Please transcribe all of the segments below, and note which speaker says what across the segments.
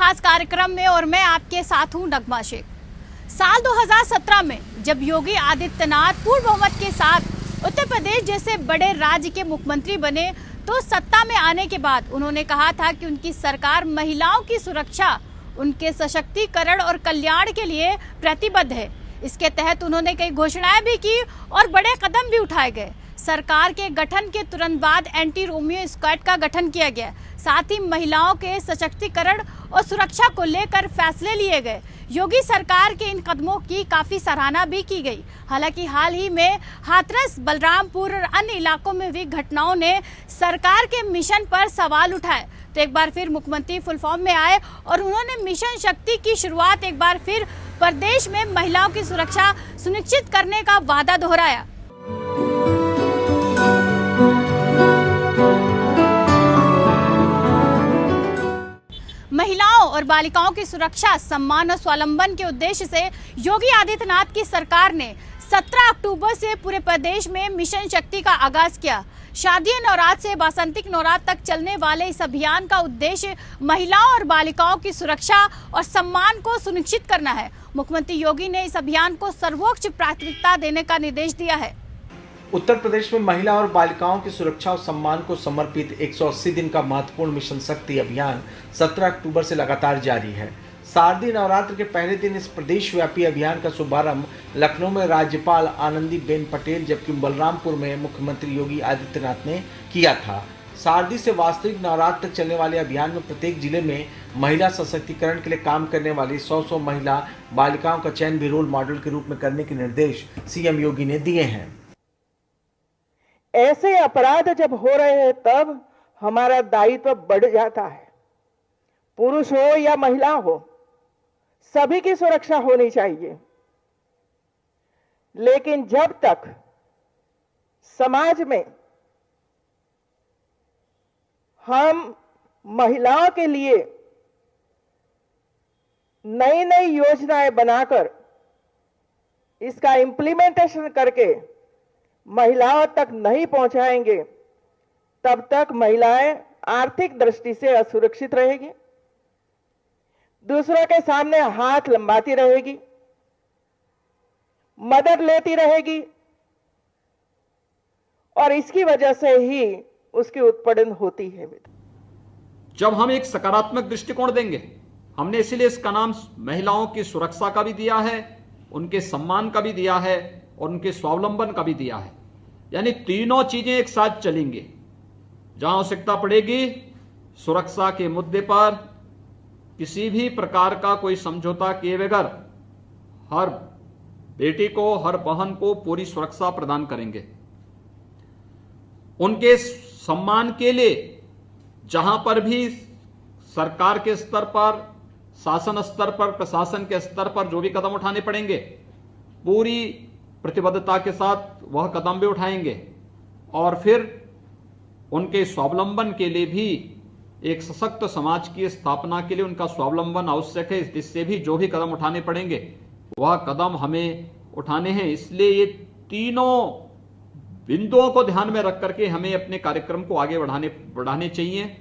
Speaker 1: खास कार्यक्रम में और मैं आपके साथ हूं नगमा शेख। साल 2017 में जब योगी आदित्यनाथ पूर्ण बहुमत के साथ उत्तर प्रदेश जैसे बड़े राज्य के मुख्यमंत्री बने तो सत्ता में आने के बाद उन्होंने कहा था कि उनकी सरकार महिलाओं की सुरक्षा, उनके सशक्तिकरण और कल्याण के लिए प्रतिबद्ध है। इसके तहत उन्होंने कई घोषणाएं भी की और बड़े कदम भी उठाए गए। सरकार के गठन के तुरंत बाद एंटी रोमियो स्क्वाड का गठन किया गया। साथ ही महिलाओं के सशक्तिकरण और सुरक्षा को लेकर फैसले लिए गए। योगी सरकार के इन कदमों की काफी सराहना भी की गई। हालांकि हाल ही में हाथरस, बलरामपुर और अन्य इलाकों में हुई घटनाओं ने सरकार के मिशन पर सवाल उठाए। तो एक बार फिर मुख्यमंत्री फुल फॉर्म में आए और उन्होंने मिशन शक्ति की शुरुआत एक बार फिर प्रदेश में महिलाओं की सुरक्षा सुनिश्चित करने का वादा दोहराया। महिलाओं और बालिकाओं की सुरक्षा, सम्मान और स्वावलंबन के उद्देश्य से योगी आदित्यनाथ की सरकार ने 17 अक्टूबर से पूरे प्रदेश में मिशन शक्ति का आगाज किया। शारदीय नवरात्र से बासंतिक नवरात्र तक चलने वाले इस अभियान का उद्देश्य महिलाओं और बालिकाओं की सुरक्षा और सम्मान को सुनिश्चित करना है। मुख्यमंत्री योगी ने इस अभियान को सर्वोच्च प्राथमिकता देने का निर्देश दिया है।
Speaker 2: उत्तर प्रदेश में महिला और बालिकाओं की सुरक्षा और सम्मान को समर्पित 180 दिन का महत्वपूर्ण मिशन शक्ति अभियान 17 अक्टूबर से लगातार जारी है। शारदीय नवरात्र के पहले दिन इस प्रदेश व्यापी अभियान का शुभारंभ लखनऊ में राज्यपाल आनंदीबेन पटेल जबकि बलरामपुर में मुख्यमंत्री योगी आदित्यनाथ ने किया था। शारदी से वास्तविक नवरात्र तक चलने वाले अभियान में प्रत्येक जिले में महिला सशक्तिकरण के लिए काम करने वाली 100 महिला बालिकाओं का चयन भी रोल मॉडल के रूप में करने के निर्देश सीएम योगी ने दिए हैं।
Speaker 3: ऐसे अपराध जब हो रहे हैं तब हमारा दायित्व बढ़ जाता है। पुरुष हो या महिला हो, सभी की सुरक्षा होनी चाहिए। लेकिन जब तक समाज में हम महिलाओं के लिए नई नई योजनाएं बनाकर इसका इम्प्लीमेंटेशन करके महिलाओं तक नहीं पहुंचाएंगे, तब तक महिलाएं आर्थिक दृष्टि से असुरक्षित रहेगी, दूसरों के सामने हाथ लंबाती रहेगी, मदद लेती रहेगी और इसकी वजह से ही उसकी उत्पीड़न होती है।
Speaker 4: जब हम एक सकारात्मक दृष्टिकोण देंगे, हमने इसीलिए इसका नाम महिलाओं की सुरक्षा का भी दिया है, उनके सम्मान का भी दिया है और उनके स्वावलंबन का भी दिया है। यानी तीनों चीजें एक साथ चलेंगी। जहां आवश्यकता पड़ेगी, सुरक्षा के मुद्दे पर किसी भी प्रकार का कोई समझौता किए बगैर हर बेटी को, हर बहन को पूरी सुरक्षा प्रदान करेंगे। उनके सम्मान के लिए जहां पर भी सरकार के स्तर पर, शासन स्तर पर, प्रशासन के स्तर पर जो भी कदम उठाने पड़ेंगे, पूरी प्रतिबद्धता के साथ वह कदम भी उठाएंगे। और फिर उनके स्वावलंबन के लिए भी, एक सशक्त समाज की स्थापना के लिए उनका स्वावलंबन आवश्यक है। इससे भी जो भी कदम उठाने पड़ेंगे वह कदम हमें उठाने हैं। इसलिए ये तीनों बिंदुओं को ध्यान में रख करके हमें अपने कार्यक्रम को आगे बढ़ाने चाहिए।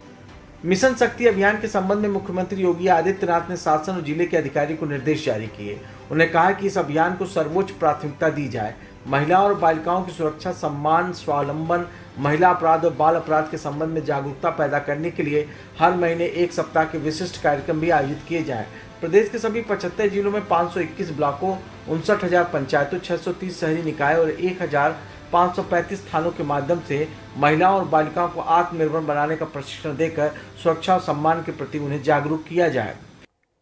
Speaker 2: मिशन शक्ति अभियान के संबंध में मुख्यमंत्री योगी आदित्यनाथ ने शासन और जिले के अधिकारी को निर्देश जारी किए। उन्होंने कहा कि इस अभियान को सर्वोच्च प्राथमिकता दी जाए। महिलाओं और बालिकाओं की सुरक्षा, सम्मान, स्वावलंबन, महिला अपराध और बाल अपराध के संबंध में जागरूकता पैदा करने के लिए हर महीने एक सप्ताह के विशिष्ट कार्यक्रम भी आयोजित किए जाएं। प्रदेश के सभी 75 जिलों में 521 ब्लॉकों, 59,000 पंचायतों, 630 शहरी निकाय और 1,535 थानों के माध्यम से महिलाओं और बालिकाओं को आत्मनिर्भर बनाने का प्रशिक्षण देकर सुरक्षा और सम्मान के प्रति उन्हें जागरूक किया जाए।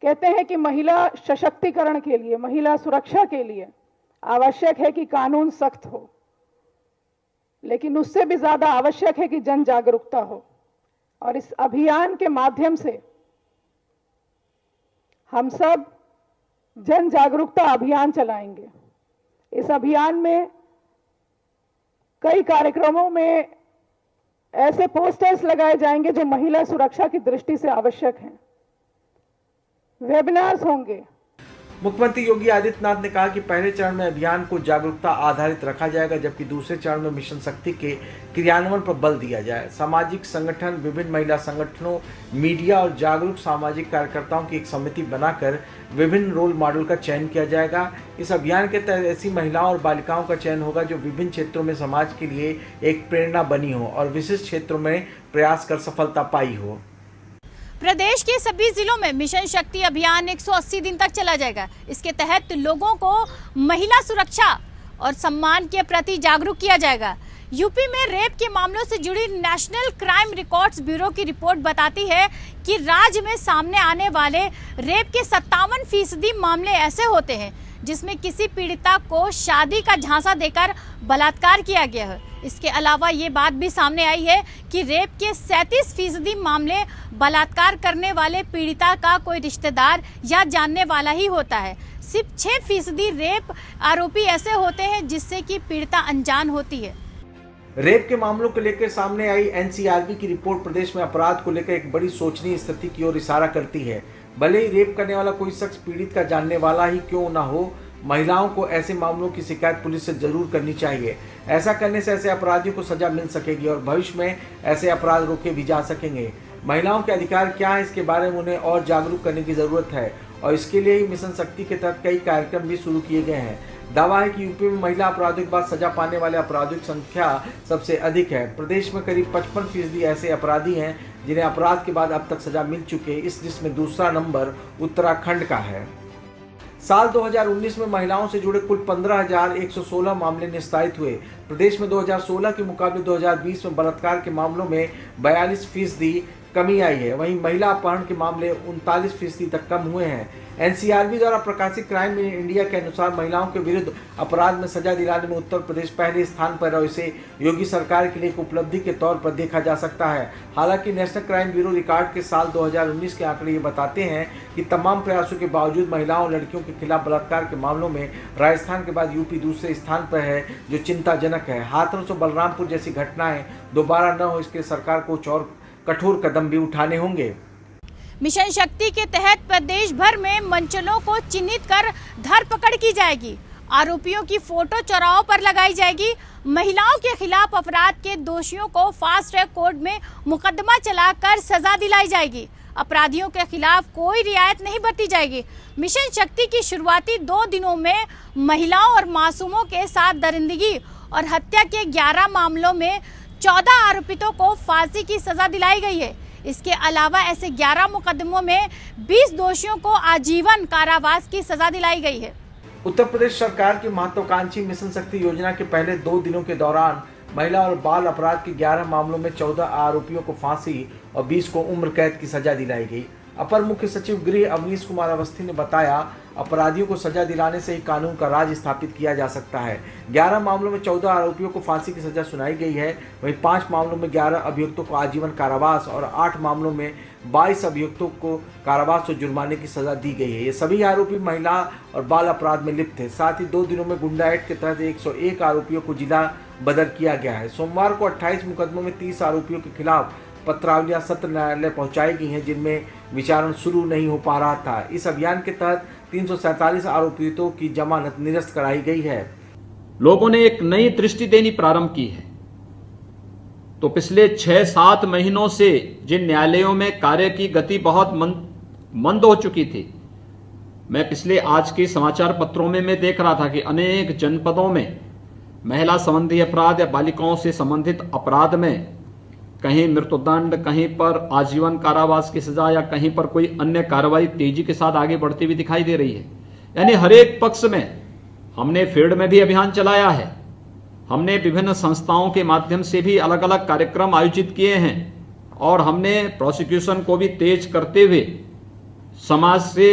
Speaker 5: कहते हैं कि महिला सशक्तिकरण के लिए, महिला सुरक्षा के लिए आवश्यक है कि कानून सख्त हो, लेकिन उससे भी ज्यादा आवश्यक है कि जन जागरूकता हो। और इस अभियान के माध्यम से हम सब जन जागरूकता अभियान चलाएंगे। इस अभियान में कई कार्यक्रमों में ऐसे पोस्टर्स लगाए जाएंगे जो महिला सुरक्षा की दृष्टि से आवश्यक हैं। वेबिनार्स होंगे।
Speaker 2: मुख्यमंत्री योगी आदित्यनाथ ने कहा कि पहले चरण में अभियान को जागरूकता आधारित रखा जाएगा, जबकि दूसरे चरण में मिशन शक्ति के क्रियान्वयन पर बल दिया जाए। सामाजिक संगठन, विभिन्न महिला संगठनों, मीडिया और जागरूक सामाजिक कार्यकर्ताओं की एक समिति बनाकर विभिन्न रोल मॉडल का चयन किया जाएगा। इस अभियान के तहत ऐसी महिलाओं और बालिकाओं का चयन होगा जो विभिन्न क्षेत्रों में समाज के लिए एक प्रेरणा बनी हो और विशिष्ट क्षेत्रों में प्रयास कर सफलता पाई हो।
Speaker 1: प्रदेश के सभी जिलों में मिशन शक्ति अभियान 180 दिन तक चला जाएगा। इसके तहत लोगों को महिला सुरक्षा और सम्मान के प्रति जागरूक किया जाएगा। यूपी में रेप के मामलों से जुड़ी नेशनल क्राइम रिकॉर्ड्स ब्यूरो की रिपोर्ट बताती है कि राज्य में सामने आने वाले रेप के 57% मामले ऐसे होते हैं जिसमें किसी पीड़िता को शादी का झांसा देकर बलात्कार किया गया है। इसके अलावा ये बात भी सामने आई है कि रेप के 37% मामले बलात्कार करने वाले पीड़िता का कोई रिश्तेदार या जानने वाला ही होता है। सिर्फ 6% रेप आरोपी ऐसे होते हैं जिससे कि पीड़िता अनजान होती है।
Speaker 2: रेप के मामलों को लेकर सामने आई एनसीआरबी की रिपोर्ट प्रदेश में अपराध को लेकर एक बड़ी सोचनीय स्थिति की ओर इशारा करती है। भले ही रेप करने वाला कोई शख्स पीड़ित का जानने वाला ही क्यों ना हो, महिलाओं को ऐसे मामलों की शिकायत पुलिस से जरूर करनी चाहिए। ऐसा करने से ऐसे अपराधियों को सजा मिल सकेगी और भविष्य में ऐसे अपराध रोके भी जा सकेंगे। महिलाओं के अधिकार क्या है, इसके बारे में उन्हें और जागरूक करने की जरूरत है और इसके लिए ही मिशन शक्ति के तहत कई कार्यक्रम भी शुरू किए गए हैं। दावा है कि यूपी में महिला अपराधों के बाद सजा पाने वाले अपराधियों की संख्या सबसे अधिक है। प्रदेश में करीब 55% ऐसे अपराधी हैं जिन्हें अपराध के बाद अब तक सजा मिल चुके। इस लिस्ट में दूसरा नंबर उत्तराखंड का है। साल 2019 में महिलाओं से जुड़े कुल 15,116 मामले निस्तारित हुए। प्रदेश में 2016 के मुकाबले 2020 में बलात्कार के मामलों में 42% कमी आई है। वहीं महिला अपहरण के मामले 39% तक कम हुए हैं। एनसीआरबी द्वारा प्रकाशित क्राइम इन इंडिया के अनुसार महिलाओं के विरुद्ध अपराध में सजा दिलाने में उत्तर प्रदेश पहले स्थान पर है और इसे योगी सरकार के लिए एक उपलब्धि के तौर पर देखा जा सकता है। हालांकि नेशनल क्राइम ब्यूरो रिकॉर्ड के साल 2019 के आंकड़े ये बताते हैं कि तमाम प्रयासों के बावजूद महिलाओं और लड़कियों के खिलाफ बलात्कार के मामलों में राजस्थान के बाद यूपी दूसरे स्थान पर है, जो चिंताजनक है। हाथरस और बलरामपुर जैसी घटनाएं दोबारा न हो, इसके सरकार को कुछ और कठोर कदम भी उठाने होंगे।
Speaker 1: मिशन शक्ति के तहत प्रदेश भर में मंचलों को चिन्हित कर धरपकड़ की जाएगी। आरोपियों की फोटो चौराहों पर लगाई जाएगी। महिलाओं के खिलाफ अपराध के दोषियों को फास्ट ट्रैक कोर्ट में मुकदमा चलाकर सजा दिलाई जाएगी। अपराधियों के खिलाफ कोई रियायत नहीं बरती जाएगी। मिशन शक्ति की शुरुआती 2 दिनों में महिलाओं और मासूमों के साथ दरिंदगी और हत्या के 11 मामलों में 14 आरोपितों को फांसी की सजा दिलाई गई है। इसके अलावा ऐसे 11 मुकदमों में 20 दोषियों को आजीवन कारावास की सजा दिलाई गई है।
Speaker 2: उत्तर प्रदेश सरकार की महत्वाकांक्षी मिशन शक्ति योजना के पहले 2 दिनों के दौरान महिला और बाल अपराध के 11 मामलों में 14 आरोपियों को फांसी और 20 को उम्र कैद की सजा दिलाई गई। अपर मुख्य सचिव गृह अवनीश कुमार अवस्थी ने बताया, अपराधियों को सजा दिलाने से ही कानून का राज स्थापित किया जा सकता है। 11 मामलों में 14 आरोपियों को फांसी की सजा सुनाई गई है। वहीं 5 मामलों में 11 अभियुक्तों को आजीवन कारावास और 8 मामलों में 22 अभियुक्तों को कारावास और जुर्माने की सजा दी गई है। ये सभी आरोपी महिला और बाल अपराध में लिप्त थे। साथ ही 2 दिनों में गुंडा एक्ट के तहत 101 आरोपियों को जिला बदर किया गया है। सोमवार को 28 मुकदमों में 30 आरोपियों के खिलाफ पत्रावलियां सत्र न्यायालय पहुंचाई गई हैं, जिनमें विचारण शुरू नहीं हो पा रहा था। इस अभियान के तहत 347 आरोपितों की जमानत निरस्त कराई गई है।
Speaker 4: लोगों ने एक नई दृष्टि देनी प्रारंभ की है। तो पिछले 6-7 महीनों से जिन न्यायालयों में कार्य की गति बहुत मंद हो चुकी थी, मैं पिछले आज के समाचार पत्रों में मैं देख रहा था कि अनेक जनपदों में महिला संबंधी अपराध या बालिकाओं से संबंधित अपराध में कहीं मृत्युदंड, कहीं पर आजीवन कारावास की सजा या कहीं पर कोई अन्य कार्रवाई तेजी के साथ आगे बढ़ती हुई दिखाई दे रही है। यानी हर एक पक्ष में हमने फील्ड में भी अभियान चलाया है। हमने विभिन्न संस्थाओं के माध्यम से भी अलग अलग कार्यक्रम आयोजित किए हैं और हमने प्रोसिक्यूशन को भी तेज करते हुए समाज से,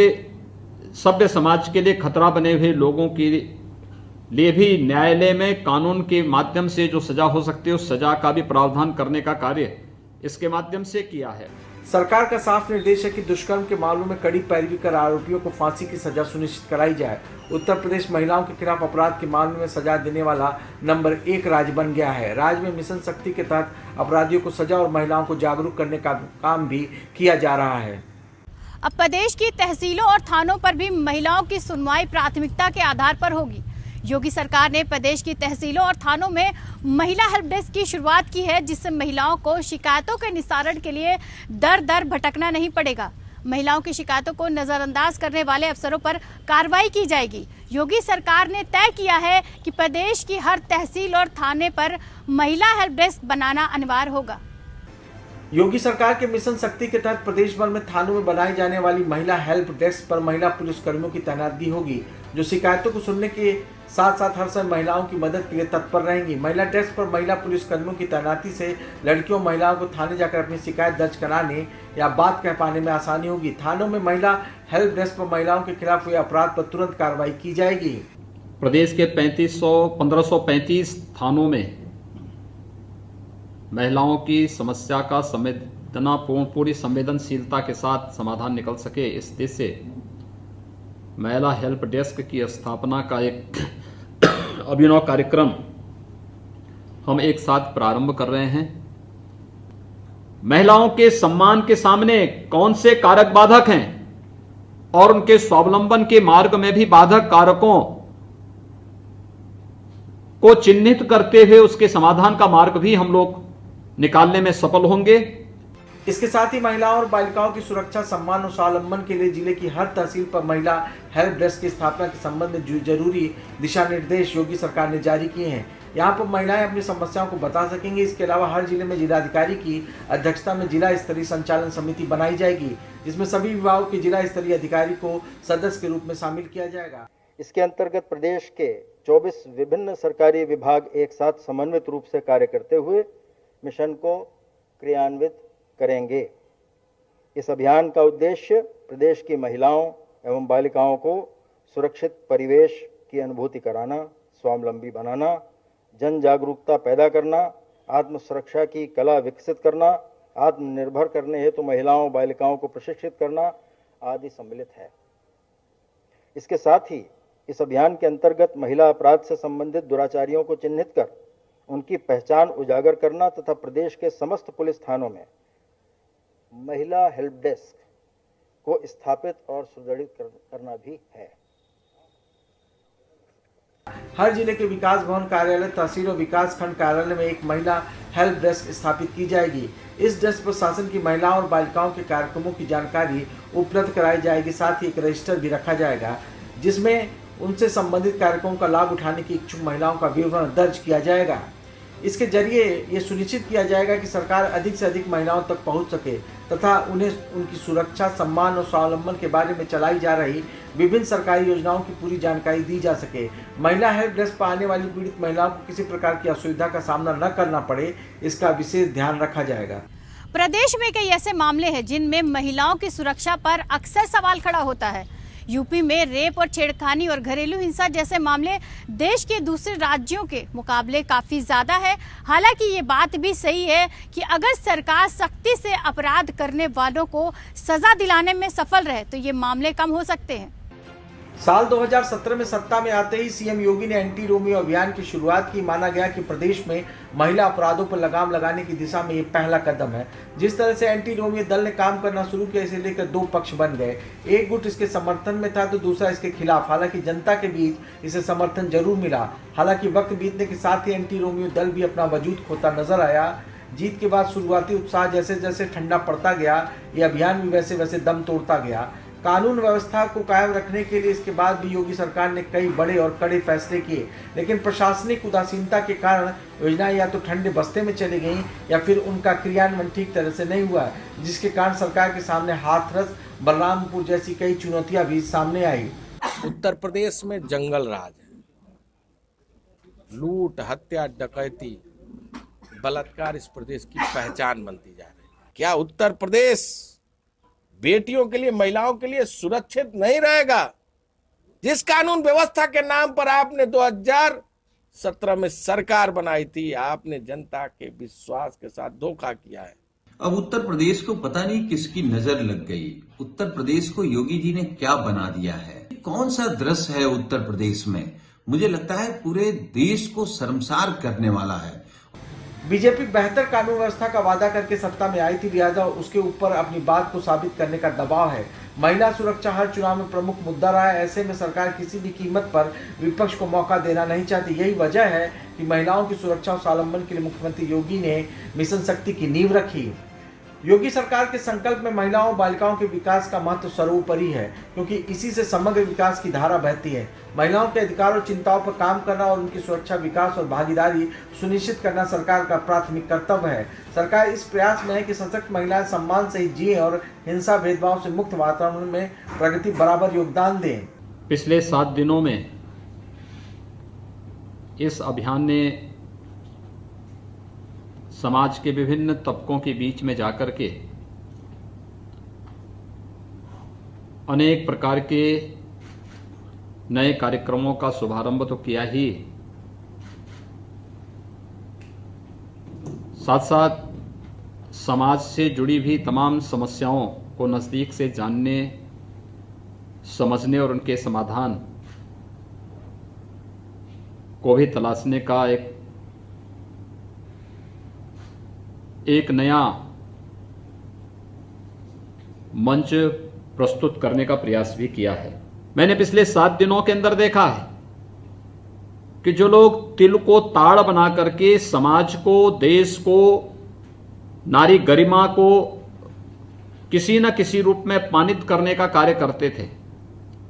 Speaker 4: सभ्य समाज के लिए खतरा बने हुए लोगों के लिए भी न्यायालय में कानून के माध्यम से जो सजा हो सकती है उस सजा का भी प्रावधान करने का कार्य इसके माध्यम से किया है।
Speaker 2: सरकार का साफ निर्देश है कि दुष्कर्म के मामलों में कड़ी पैरवी कर आरोपियों को फांसी की सजा सुनिश्चित कराई जाए। उत्तर प्रदेश महिलाओं के खिलाफ अपराध के मामले में सजा देने वाला नंबर 1 राज्य बन गया है। राज्य में मिशन शक्ति के तहत अपराधियों को सजा और महिलाओं को जागरूक करने का काम भी किया जा रहा है।
Speaker 1: अब प्रदेश की तहसीलों और थानों पर भी महिलाओं की सुनवाई प्राथमिकता के आधार पर होगी। योगी सरकार ने प्रदेश की तहसीलों और थानों में महिला हेल्प डेस्क की शुरुआत की है, जिससे महिलाओं को शिकायतों के निस्तारण के लिए दर दर भटकना नहीं पड़ेगा। महिलाओं की शिकायतों को नजरअंदाज करने वाले अफसरों पर कार्रवाई की जाएगी। योगी सरकार ने तय किया है कि प्रदेश की हर तहसील और थाने पर महिला हेल्प डेस्क बनाना अनिवार्य होगा।
Speaker 2: योगी सरकार के मिशन शक्ति के तहत प्रदेश भर में थानों में बनाई जाने वाली महिला हेल्प डेस्क पर महिला पुलिसकर्मियों की तैनाती होगी, जो शिकायतों को सुनने के साथ साथ हर समय महिलाओं की मदद के लिए तत्पर रहेंगी। महिला डेस्क पर महिला पुलिसकर्मियों की तैनाती से लड़कियों महिलाओं को थाने जाकर अपनी शिकायत दर्ज कराने या बात कह पाने में आसानी होगी। थानों में महिला हेल्प डेस्क पर महिलाओं के खिलाफ हुए अपराध पर तुरंत कार्रवाई की जाएगी।
Speaker 4: प्रदेश के 1535 थानों में महिलाओं की समस्या का पूरी संवेदनशीलता के साथ समाधान निकल सके, इस देश से महिला हेल्प डेस्क की स्थापना का एक अभिनव कार्यक्रम हम एक साथ प्रारंभ कर रहे हैं। महिलाओं के सम्मान के सामने कौन से कारक बाधक हैं और उनके स्वावलंबन के मार्ग में भी बाधक कारकों को चिन्हित करते हुए उसके समाधान का मार्ग भी हम लोग निकालने में सफल होंगे।
Speaker 2: इसके साथ ही महिलाओं और बालिकाओं की सुरक्षा, सम्मान और स्वावलंबन के लिए जिले की हर तहसील पर महिला हेल्प डेस्क की स्थापना के संबंध में जरूरी दिशा निर्देश योगी सरकार ने जारी किए हैं। यहाँ पर महिलाएं अपनी समस्याओं को बता सकेंगी। इसके अलावा हर जिले में जिलाधिकारी की अध्यक्षता में जिला स्तरीय संचालन समिति बनाई जाएगी, जिसमें सभी विभागों के जिला स्तरीय अधिकारी को सदस्य के रूप में शामिल किया जाएगा।
Speaker 6: इसके अंतर्गत प्रदेश के 24 विभिन्न सरकारी विभाग एक साथ समन्वित रूप से कार्य करते हुए मिशन को क्रियान्वित करेंगे। इस अभियान का उद्देश्य प्रदेश की महिलाओं एवं बालिकाओं को सुरक्षित परिवेश की अनुभूति कराना, स्वावलंबी बनाना, जन जागरूकता पैदा करना, आत्म सुरक्षा की कला विकसित करना, आत्मनिर्भर करने हेतु महिलाओं बालिकाओं को प्रशिक्षित करना आदि सम्मिलित है। इसके साथ ही इस अभियान के अंतर्गत महिला अपराध से संबंधित दुराचारियों को चिन्हित कर उनकी पहचान उजागर करना तथा प्रदेश के समस्त पुलिस थानों में महिला हेल्प डेस्क को स्थापित और सुदृढ़ करना भी है।
Speaker 2: हर जिले के विकास भवन कार्यालय, तहसील और विकास खंड कार्यालय में एक महिला हेल्प डेस्क स्थापित की जाएगी। इस डेस्क पर शासन की महिलाओं और बालिकाओं के कार्यक्रमों की जानकारी उपलब्ध कराई जाएगी। साथ ही एक रजिस्टर भी रखा जाएगा, जिसमें उनसे संबंधित कार्यक्रमों का लाभ उठाने की इच्छुक महिलाओं का विवरण दर्ज किया जाएगा। इसके जरिए ये सुनिश्चित किया जाएगा कि सरकार अधिक से अधिक महिलाओं तक पहुंच सके तथा उन्हें उनकी सुरक्षा, सम्मान और स्वावलंबन के बारे में चलाई जा रही विभिन्न सरकारी योजनाओं की पूरी जानकारी दी जा सके। महिला हेल्प डेस्क पर आने वाली पीड़ित महिलाओं को किसी प्रकार की असुविधा का सामना न करना पड़े, इसका विशेष ध्यान रखा जाएगा।
Speaker 1: प्रदेश में कई ऐसे मामले हैं जिनमें महिलाओं की सुरक्षा पर अक्सर सवाल खड़ा होता है। यूपी में रेप और छेड़खानी और घरेलू हिंसा जैसे मामले देश के दूसरे राज्यों के मुकाबले काफी ज्यादा है। हालांकि ये बात भी सही है कि अगर सरकार सख्ती से अपराध करने वालों को सजा दिलाने में सफल रहे तो ये मामले कम हो सकते हैं।
Speaker 2: साल 2017 में सत्ता में आते ही सीएम योगी ने एंटी रोमियो अभियान की शुरुआत की। माना गया कि प्रदेश में महिला अपराधों पर लगाम लगाने की दिशा में ये पहला कदम है। जिस तरह से एंटी रोमियो दल ने काम करना शुरू किया, इसे लेकर दो पक्ष बन गए। एक गुट इसके समर्थन में था तो दूसरा इसके खिलाफ। हालांकि जनता के बीच इसे समर्थन जरूर मिला। हालांकि वक्त बीतने के साथ ही एंटी रोमियो दल भी अपना वजूद खोता नजर आया। जीत के बाद शुरुआती उत्साह जैसे जैसे ठंडा पड़ता गया, ये अभियान भी वैसे वैसे दम तोड़ता गया। कानून व्यवस्था को कायम रखने के लिए इसके बाद भी योगी सरकार ने कई बड़े और कड़े फैसले किए, लेकिन प्रशासनिक उदासीनता के कारण योजनाएं या तो ठंडे बस्ते में चली गईं या फिर उनका क्रियान्वयन ठीक तरह से नहीं हुआ, जिसके कारण सरकार के सामने हाथरस, बलरामपुर जैसी कई चुनौतियां भी सामने आई।
Speaker 7: उत्तर प्रदेश में जंगल राज है, लूट, हत्या, डकैती, बलात्कार इस प्रदेश की पहचान बनती जा रही है। क्या उत्तर प्रदेश बेटियों के लिए, महिलाओं के लिए सुरक्षित नहीं रहेगा? जिस कानून व्यवस्था के नाम पर आपने 2017 में सरकार बनाई थी, आपने जनता के विश्वास के साथ धोखा किया है।
Speaker 8: अब उत्तर प्रदेश को पता नहीं किसकी नजर लग गई। उत्तर प्रदेश को योगी जी ने क्या बना दिया है? कौन सा दृश्य है उत्तर प्रदेश में? मुझे लगता है पूरे देश को शर्मसार करने वाला है।
Speaker 2: बीजेपी बेहतर कानून व्यवस्था का वादा करके सत्ता में आई थी, लिहाजा उसके ऊपर अपनी बात को साबित करने का दबाव है। महिला सुरक्षा हर चुनाव में प्रमुख मुद्दा रहा है। ऐसे में सरकार किसी भी कीमत पर विपक्ष को मौका देना नहीं चाहती। यही वजह है कि महिलाओं की सुरक्षा और स्वावलंबन के लिए मुख्यमंत्री योगी ने मिशन शक्ति की नींव रखी। योगी सरकार के संकल्प में महिलाओं और बालिकाओं के विकास का महत्व सर्वोपरि है, क्योंकि इसी से समग्र विकास की धारा बहती है। महिलाओं के अधिकार और चिंताओं पर काम करना और उनकी सुरक्षा, विकास और भागीदारी सुनिश्चित करना सरकार का प्राथमिक कर्तव्य है। सरकार इस प्रयास में है कि सशक्त महिलाएं सम्मान से जिए और हिंसा भेदभाव से मुक्त वातावरण में प्रगति बराबर योगदान दें।
Speaker 4: पिछले 7 दिनों में इस अभियान ने समाज के विभिन्न तबकों के बीच में जाकर के अनेक प्रकार के नए कार्यक्रमों का शुभारंभ तो किया ही, साथ साथ समाज से जुड़ी भी तमाम समस्याओं को नजदीक से जानने, समझने और उनके समाधान को भी तलाशने का एक नया मंच प्रस्तुत करने का प्रयास भी किया है। मैंने पिछले 7 दिनों के अंदर देखा है कि जो लोग तिल को ताड़ बना करके समाज को, देश को, नारी गरिमा को किसी न किसी रूप में अपमानित करने का कार्य करते थे,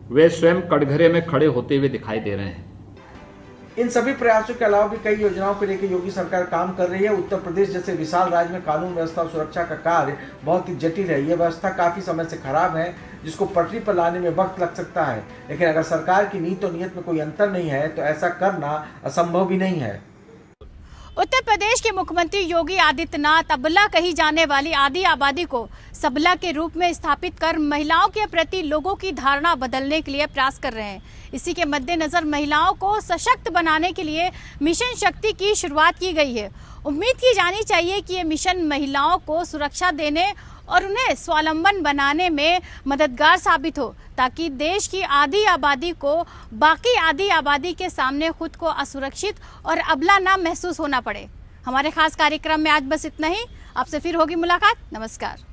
Speaker 4: वे स्वयं कटघरे में खड़े होते हुए दिखाई दे रहे हैं।
Speaker 2: इन सभी प्रयासों के अलावा भी कई योजनाओं को लेकर योगी सरकार काम कर रही है। उत्तर प्रदेश जैसे विशाल राज्य में कानून व्यवस्था और सुरक्षा का कार्य बहुत ही जटिल है। यह व्यवस्था काफी समय से खराब है, जिसको पटरी पर लाने में वक्त लग सकता है। लेकिन अगर सरकार की नीति और नीयत में कोई अंतर नहीं है तो ऐसा करना असंभव भी नहीं है।
Speaker 1: उत्तर प्रदेश के मुख्यमंत्री योगी आदित्यनाथ अबला कही जाने वाली आधी आबादी को सबला के रूप में स्थापित कर महिलाओं के प्रति लोगों की धारणा बदलने के लिए प्रयास कर रहे हैं। इसी के मद्देनजर महिलाओं को सशक्त बनाने के लिए मिशन शक्ति की शुरुआत की गई है। उम्मीद की जानी चाहिए कि ये मिशन महिलाओं को सुरक्षा देने और उन्हें स्वावलंबन बनाने में मददगार साबित हो, ताकि देश की आधी आबादी को बाकी आधी आबादी के सामने खुद को असुरक्षित और अबला ना महसूस होना पड़े। हमारे खास कार्यक्रम में आज बस इतना ही। आपसे फिर होगी मुलाकात। नमस्कार।